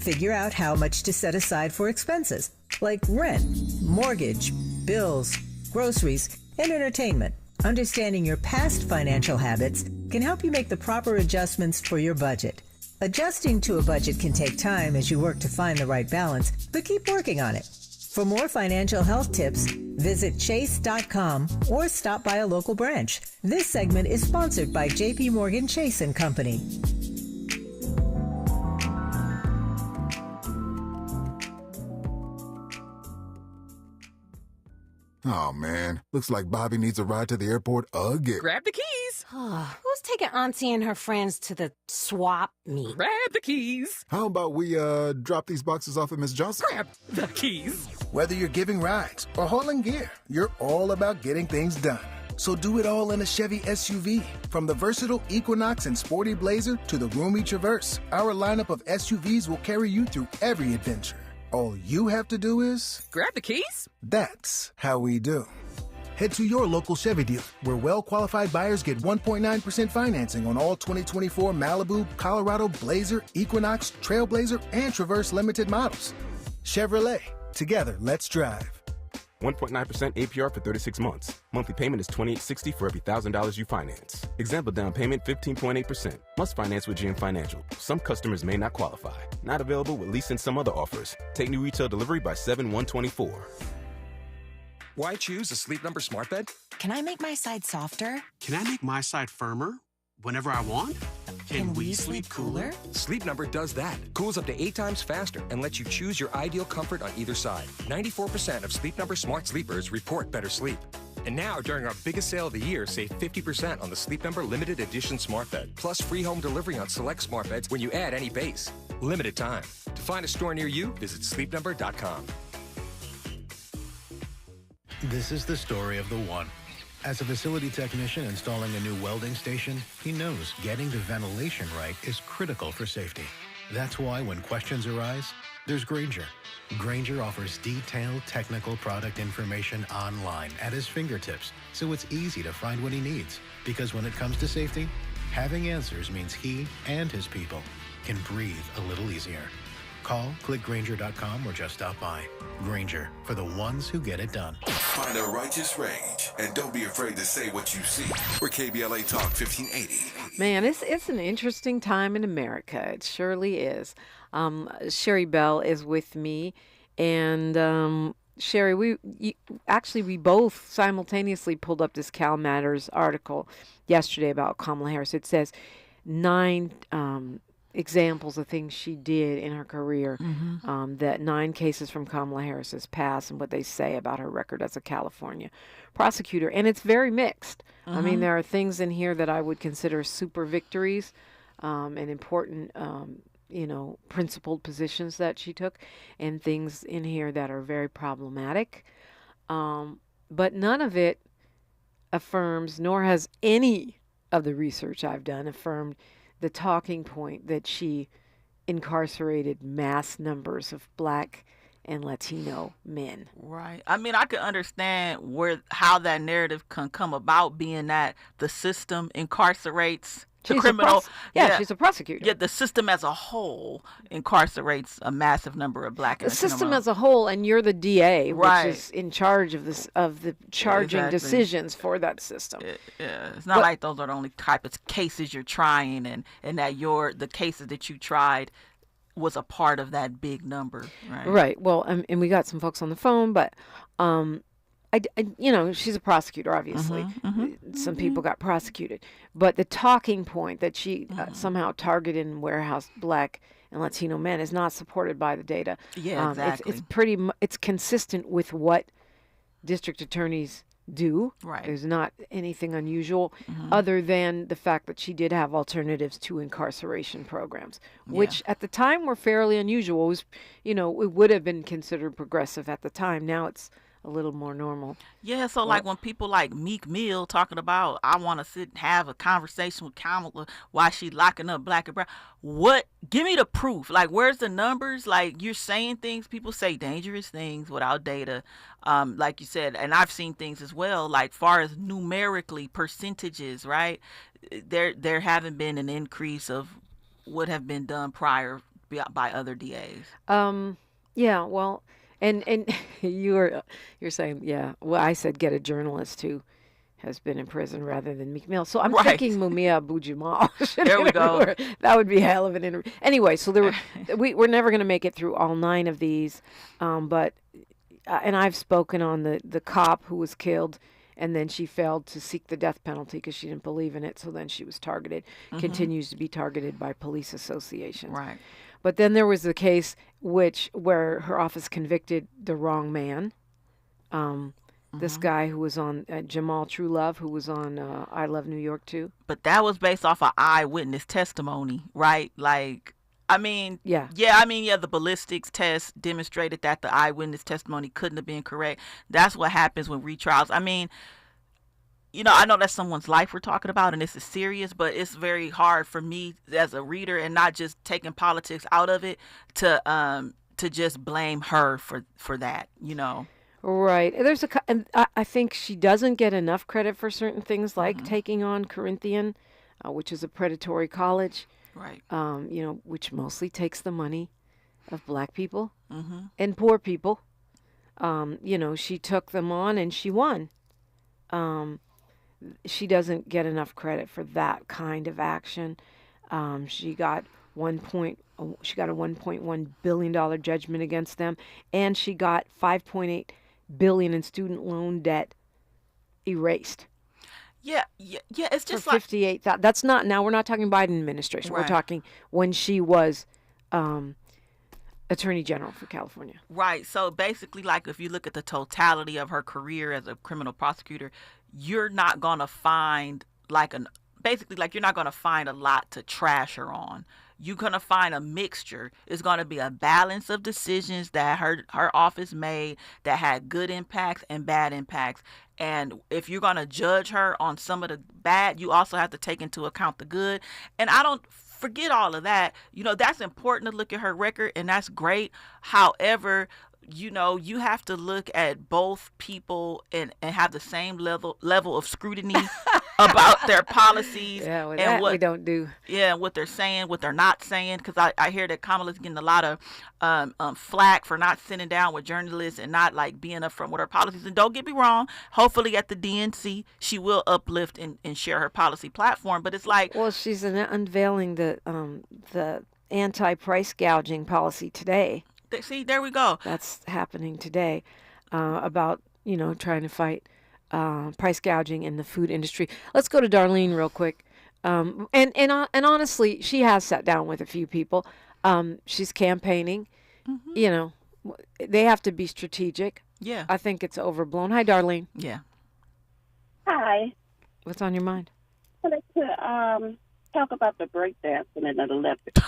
Figure out how much to set aside for expenses, like rent, mortgage, bills, groceries, and entertainment. Understanding your past financial habits can help you make the proper adjustments for your budget. Adjusting to a budget can take time as you work to find the right balance, but keep working on it. For more financial health tips, visit chase.com or stop by a local branch. This segment is sponsored by J.P. Morgan Chase & Company. Oh, man. Looks like Bobby needs a ride to the airport again. Grab the keys. Who's taking Auntie and her friends to the swap meet? Grab the keys. How about we drop these boxes off at Miss Johnson? Grab the keys. Whether you're giving rides or hauling gear, you're all about getting things done. So do it all in a Chevy SUV. From the versatile Equinox and Sporty Blazer to the roomy Traverse, our lineup of SUVs will carry you through every adventure. All you have to do is... grab the keys. That's how we do. Head to your local Chevy dealer, where well-qualified buyers get 1.9% financing on all 2024 Malibu, Colorado, Blazer, Equinox, Trailblazer, and Traverse limited models. Chevrolet. Together, let's drive. 1.9% APR for 36 months. Monthly payment is $28.60 for every $1,000 you finance. Example down payment 15.8%. Must finance with GM Financial. Some customers may not qualify. Not available with lease and some other offers. Take new retail delivery by 7/1/24. Why choose a Sleep Number smart bed? Can I make my side softer? Can I make my side firmer whenever I want? Can we sleep cooler? Sleep Number does that. Cools up to 8 times faster and lets you choose your ideal comfort on either side. 94% of Sleep Number smart sleepers report better sleep. And now, during our biggest sale of the year, save 50% on the Sleep Number limited edition smart bed, plus free home delivery on select smart beds when you add any base. Limited time. To find a store near you, visit sleepnumber.com. This is the story of the one. As a facility technician installing a new welding station, he knows getting the ventilation right is critical for safety. That's why when questions arise, there's Grainger. Grainger offers detailed technical product information online at his fingertips, so it's easy to find what he needs. Because when it comes to safety, having answers means he and his people can breathe a little easier. Call, click Grainger.com, or just stop by. Grainger, for the ones who get it done. Find a righteous rage, and don't be afraid to say what you see. We're KBLA Talk 1580. Man, it's an interesting time in America. It surely is. Sherri Bell is with me, and Sherri, we both simultaneously pulled up this Cal Matters article yesterday about Kamala Harris. It says 9 examples of things she did in her career, that 9 cases from Kamala Harris's past and what they say about her record as a California prosecutor. And it's very mixed. I mean, there are things in here that I would consider super victories and important, principled positions that she took, and things in here that are very problematic. But none of it affirms, nor has any of the research I've done affirmed the talking point that she incarcerated mass numbers of Black and Latino men. Right. I mean, I could understand how that narrative can come about, being that the system incarcerates the criminal. She's a prosecutor. Yeah, the system as a whole incarcerates a massive number of black and The Latino system men. as a whole, and you're the DA, Right. which is in charge of the charging Exactly. decisions for that system. Yeah, it's not like those are the only type of cases you're trying, and that the cases that you tried was a part of that big number, right? Right. Well, and we got some folks on the phone, but she's a prosecutor, obviously. Some people got prosecuted, but the talking point that she somehow targeted and warehoused black and Latino men is not supported by the data. Yeah, exactly. It's consistent with what district attorneys do. Right. There's not anything unusual other than the fact that she did have alternatives to incarceration programs, which at the time were fairly unusual. It was, it would have been considered progressive at the time. Now it's a little more normal. Yeah, so like when people like Meek Mill talking about, I want to sit and have a conversation with Kamala while she locking up black and brown. Give me the proof. Like, where's the numbers? Like, you're saying things, people say dangerous things without data. Like you said, and I've seen things as well, like far as numerically percentages, right? There haven't been an increase of what have been done prior by other DAs. Yeah, well, and you're saying, yeah, well, I said get a journalist who has been in prison rather than Meek Mill. So I'm thinking Mumia Abu-Jamal. There we go. That would be a hell of an interview. Anyway, so we're never going to make it through all 9 of these, but and I've spoken on the cop who was killed, and then she failed to seek the death penalty because she didn't believe in it, so then she was targeted, continues to be targeted by police associations. Right. But then there was the case where her office convicted the wrong man. This guy who was on Jamal True Love, who was on I Love New York too. But that was based off of eyewitness testimony, right? Like, I mean, the ballistics test demonstrated that the eyewitness testimony couldn't have been correct. That's what happens when retrials. I mean, I know that's someone's life we're talking about, and this is serious, but it's very hard for me as a reader, and not just taking politics out of it, to just blame her for that, Right. And I think she doesn't get enough credit for certain things, like taking on Corinthian, which is a predatory college. Right. Which mostly takes the money of black people and poor people. She took them on and she won. She doesn't get enough credit for that kind of action. She got a $1.1 billion judgment against them, and she got $5.8 billion in student loan debt erased. Yeah. It's just for 58. That's not, now we're not talking Biden administration. Right. We're talking when she was Attorney General for California. Right. So basically, like, if you look at the totality of her career as a criminal prosecutor, you're not gonna find you're not gonna find a lot to trash her on. You're gonna find a mixture. It's gonna be a balance of decisions that her office made that had good impacts and bad impacts. And if you're gonna judge her on some of the bad, you also have to take into account the good. And I don't forget all of that. That's important to look at her record, and that's great. However, you have to look at both people and have the same level of scrutiny about their policies. Yeah, well, and what we don't do. Yeah, what they're saying, what they're not saying. Because I hear that Kamala's getting a lot of flack for not sitting down with journalists and not being upfront with her policies. And don't get me wrong, hopefully at the DNC she will uplift and share her policy platform. But it's like, well, she's unveiling the anti-price gouging policy today. See, there we go. That's happening today about, trying to fight price gouging in the food industry. Let's go to Darlene real quick. And honestly, she has sat down with a few people. She's campaigning. They have to be strategic. Yeah. I think it's overblown. Hi, Darlene. Yeah. Hi. What's on your mind? I'd like to talk about the breakdancing in the Olympics.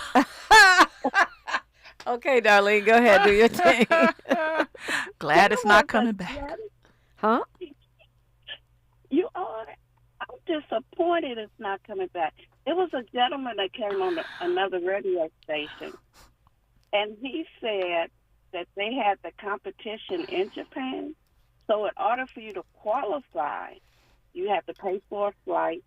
Okay, Darlene, go ahead, do your thing. Glad it's not coming back. Huh? You are. I'm disappointed it's not coming back. There was a gentleman that came on another radio station, and he said that they had the competition in Japan. So in order for you to qualify, you have to pay for a flight,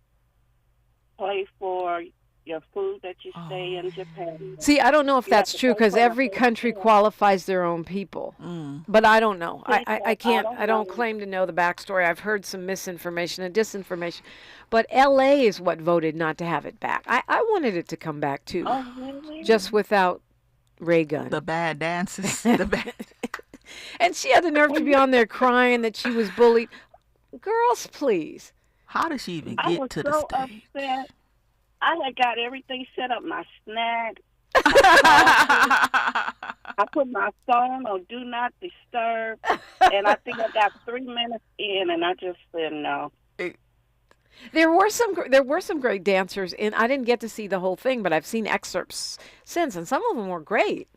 pay for your food that you stay in Japan. See, I don't know if that's true because every country qualifies their own people. But I don't know. I can't. I don't claim to know the backstory. I've heard some misinformation and disinformation. But L.A. is what voted not to have it back. I wanted it to come back too, just without Ray Gun. The bad dances. And she had the nerve to be on there crying that she was bullied. Girls, please. How did she even get to the stage? Upset. I had got everything set up, my snacks. I put my phone on Do Not Disturb, and I think I got 3 minutes in, and I just said no. There were some great dancers, and I didn't get to see the whole thing, but I've seen excerpts since, and some of them were great.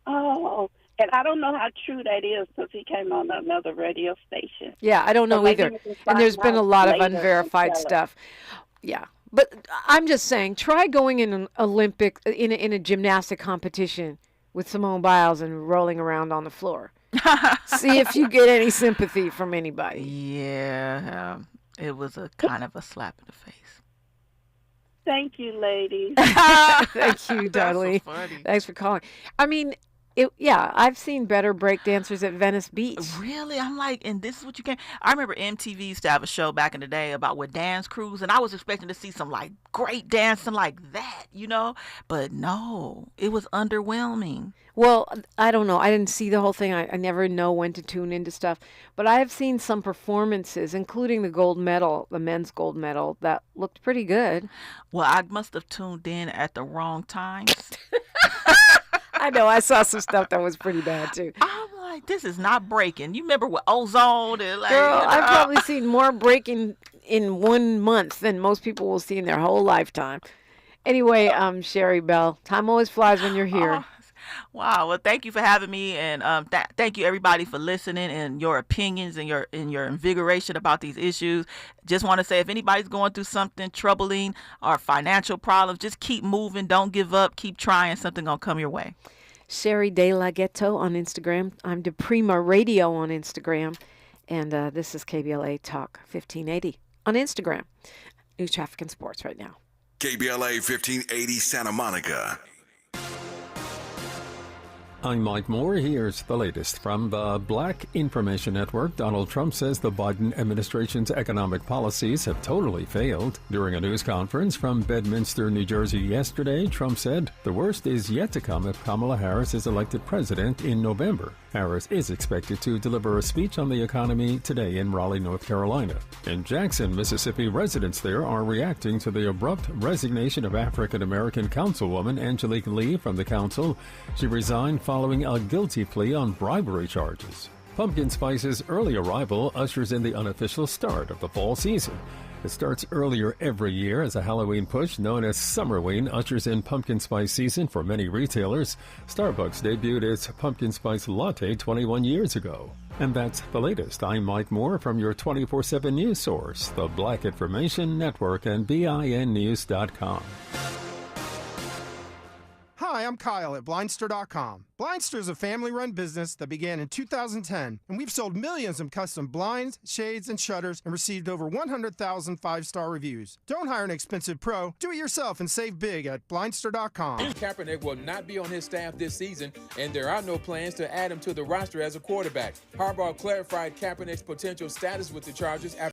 Oh, and I don't know how true that is because he came on another radio station. Yeah, I don't know either. And there's been a lot of unverified stuff. Yeah. But I'm just saying, try going in an in a gymnastic competition with Simone Biles and rolling around on the floor. See if you get any sympathy from anybody. Yeah, it was a kind of a slap in the face. Thank you, ladies. Thank you, darling. So funny. Thanks for calling. I mean, I've seen better break dancers at Venice Beach. Really? I'm like, and this is what you can. I remember MTV used to have a show back in the day about with dance crews, and I was expecting to see some like great dancing like that, but no, it was underwhelming. Well, I don't know. I didn't see the whole thing. I never know when to tune into stuff, but I have seen some performances, including the gold medal, the men's gold medal, that looked pretty good. Well, I must have tuned in at the wrong times. I know. I saw some stuff that was pretty bad, too. I'm like, this is not breaking. You remember with Ozone? And like, Girl, I've probably seen more breaking in 1 month than most people will see in their whole lifetime. Anyway, Sherri Bell, time always flies when you're here. Wow. Well, thank you for having me, and thank you everybody for listening and your opinions and your invigoration about these issues. Just want to say, if anybody's going through something troubling or financial problems, just keep moving. Don't give up. Keep trying. Something gonna come your way. Sherri De La Ghetto on Instagram. I'm DiPrima Radio on Instagram, and this is KBLA Talk 1580 on Instagram. News, traffic, and sports right now. KBLA 1580 Santa Monica. I'm Mike Moore. Here's the latest from the Black Information Network. Donald Trump says the Biden administration's economic policies have totally failed. During a news conference from Bedminster, New Jersey yesterday, Trump said the worst is yet to come if Kamala Harris is elected president in November. Harris is expected to deliver a speech on the economy today in Raleigh, North Carolina. In Jackson, Mississippi, residents there are reacting to the abrupt resignation of African-American councilwoman Angelique Lee from the council. She resigned following a guilty plea on bribery charges. Pumpkin spice's early arrival ushers in the unofficial start of the fall season. It starts earlier every year as a Halloween push known as Summerween ushers in pumpkin spice season for many retailers. Starbucks debuted its pumpkin spice latte 21 years ago. And that's the latest. I'm Mike Moore from your 24/7 news source, the Black Information Network and BINnews.com. Hi, I'm Kyle at Blindster.com. Blindster is a family-run business that began in 2010, and we've sold millions of custom blinds, shades, and shutters and received over 100,000 five-star reviews. Don't hire an expensive pro. Do it yourself and save big at Blindster.com. Kaepernick will not be on his staff this season, and there are no plans to add him to the roster as a quarterback. Harbaugh clarified Kaepernick's potential status with the Chargers after